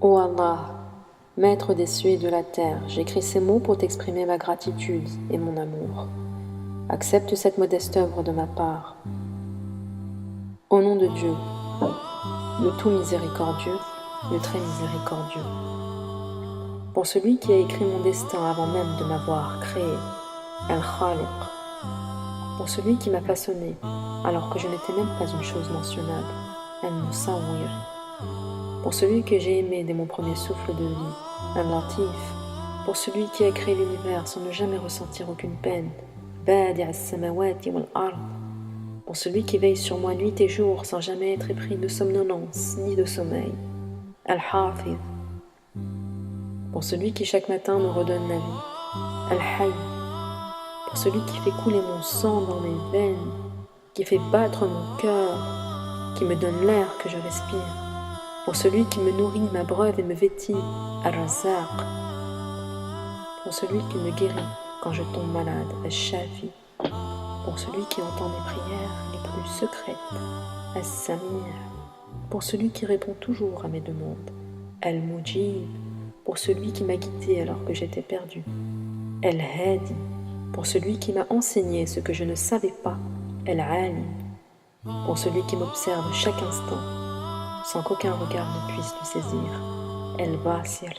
Ô Allah, maître des cieux et de la terre, j'écris ces mots pour t'exprimer ma gratitude et mon amour. Accepte cette modeste œuvre de ma part. Au nom de Dieu, le tout miséricordieux, le très miséricordieux. Pour celui qui a écrit mon destin avant même de m'avoir créé, Al-Khaliq. Pour celui qui m'a façonné alors que je n'étais même pas une chose mentionnable, Al-Musawwir. Pour celui que j'ai aimé dès mon premier souffle de vie, Al-Latif. Pour celui qui a créé l'univers sans ne jamais ressentir aucune peine, Badi' as-samawati wal-ard. Pour celui qui veille sur moi nuit et jour sans jamais être épris de somnolence ni de sommeil, Al-Hafiz. Pour celui qui chaque matin me redonne la vie, Al-Hayy. Pour celui qui fait couler mon sang dans mes veines, qui fait battre mon cœur, qui me donne l'air que je respire. Pour celui qui me nourrit, m'abreuve et me vêtit, Ar-Razzaq. Pour celui qui me guérit quand je tombe malade, Al-Shafi. Pour celui qui entend mes prières les plus secrètes, As-Samir. Pour celui qui répond toujours à mes demandes, Al-Mujib. Pour celui qui m'a guidé alors que j'étais perdu, Al-Hadi. Pour celui qui m'a enseigné ce que je ne savais pas, Al-Alim. Pour celui qui m'observe chaque instant, sans qu'aucun regard ne puisse le saisir, Al-Basir.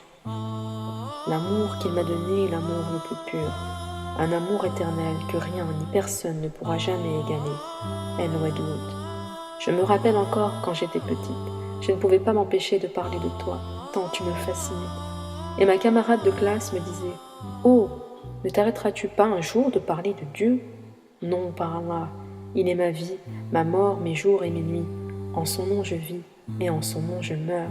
L'amour qu'il m'a donné est l'amour le plus pur, un amour éternel que rien ni personne ne pourra jamais égaler, Al-Wadoud. Je me rappelle encore quand j'étais petite, je ne pouvais pas m'empêcher de parler de toi, tant tu me fascinais. Et ma camarade de classe me disait « Oh, ne t'arrêteras-tu pas un jour de parler de Dieu ?» Non, par Allah, il est ma vie, ma mort, mes jours et mes nuits. En son nom je vis, et en son nom je meurs.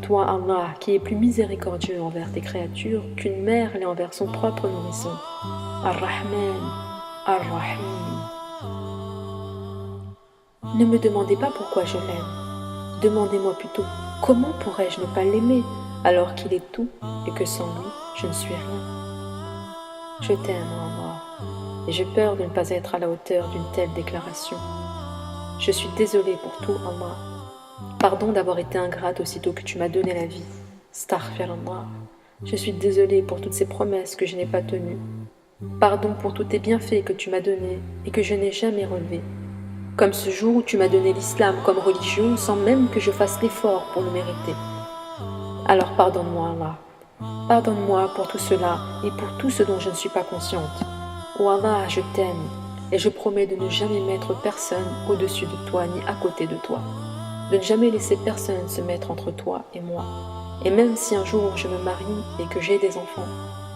Toi, Allah, qui es plus miséricordieux envers tes créatures qu'une mère l'est envers son propre nourrisson. Ar-Rahman, Ar-Rahim. Ne me demandez pas pourquoi je l'aime. Demandez-moi plutôt comment pourrais-je ne pas l'aimer alors qu'il est tout et que sans lui, je ne suis rien. Je t'aime, Allah, et j'ai peur de ne pas être à la hauteur d'une telle déclaration. Je suis désolée pour tout, Allah. Pardon d'avoir été ingrate aussitôt que tu m'as donné la vie. Astaghfirullah. Je suis désolée pour toutes ces promesses que je n'ai pas tenues. Pardon pour tous tes bienfaits que tu m'as donnés et que je n'ai jamais relevés. Comme ce jour où tu m'as donné l'islam comme religion sans même que je fasse l'effort pour le mériter. Alors pardonne-moi, Allah. Pardonne-moi pour tout cela et pour tout ce dont je ne suis pas consciente. Oh Allah, je t'aime et je promets de ne jamais mettre personne au-dessus de toi ni à côté de toi. De ne jamais laisser personne se mettre entre toi et moi. Et même si un jour je me marie et que j'ai des enfants,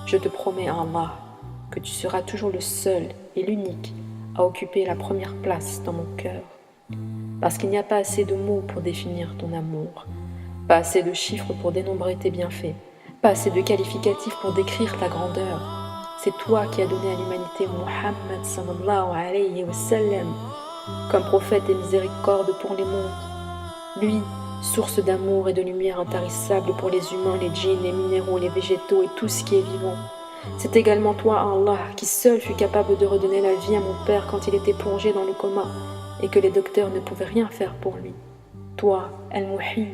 je te promets à Allah que tu seras toujours le seul et l'unique à occuper la première place dans mon cœur. Parce qu'il n'y a pas assez de mots pour définir ton amour, pas assez de chiffres pour dénombrer tes bienfaits, pas assez de qualificatifs pour décrire ta grandeur. C'est toi qui as donné à l'humanité Muhammad sallallahu alayhi wa sallam comme prophète et miséricorde pour les mondes. Lui, source d'amour et de lumière intarissable pour les humains, les djinns, les minéraux, les végétaux et tout ce qui est vivant. C'est également toi, Allah, qui seul fut capable de redonner la vie à mon père quand il était plongé dans le coma et que les docteurs ne pouvaient rien faire pour lui. Toi, Al-Muhyi,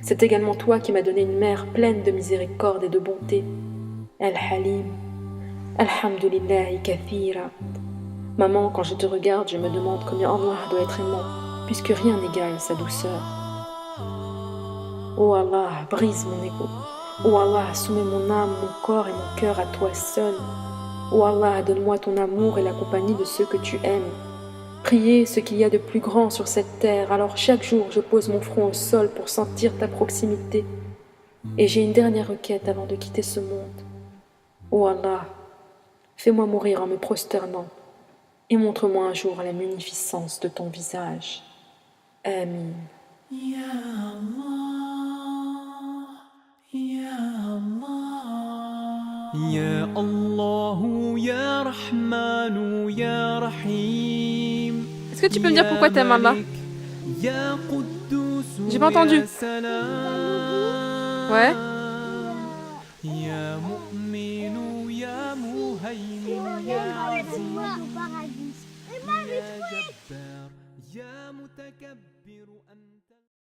c'est également toi qui m'as donné une mère pleine de miséricorde et de bonté. Al-Halim, Alhamdulillahi kathira. Maman, quand je te regarde, je me demande combien Allah doit être aimant, puisque rien n'égale sa douceur. Oh Allah, brise mon ego. Oh Allah, soumets mon âme, mon corps et mon cœur à toi seul. Oh Allah, donne-moi ton amour et la compagnie de ceux que tu aimes. Priez ce qu'il y a de plus grand sur cette terre, alors chaque jour je pose mon front au sol pour sentir ta proximité. Et j'ai une dernière requête avant de quitter ce monde. Oh Allah, fais-moi mourir en me prosternant et montre-moi un jour la munificence de ton visage. Amin. Ya Allah, Ya Rahman, Ya Rahim. Est-ce que tu peux me dire pourquoi t'aimes Allah? J'ai pas entendu. Ouais. Ya Mu'min, Ya Muhaymin, Ya Aziz, Ya Jabbar, Ya Mutakabbir.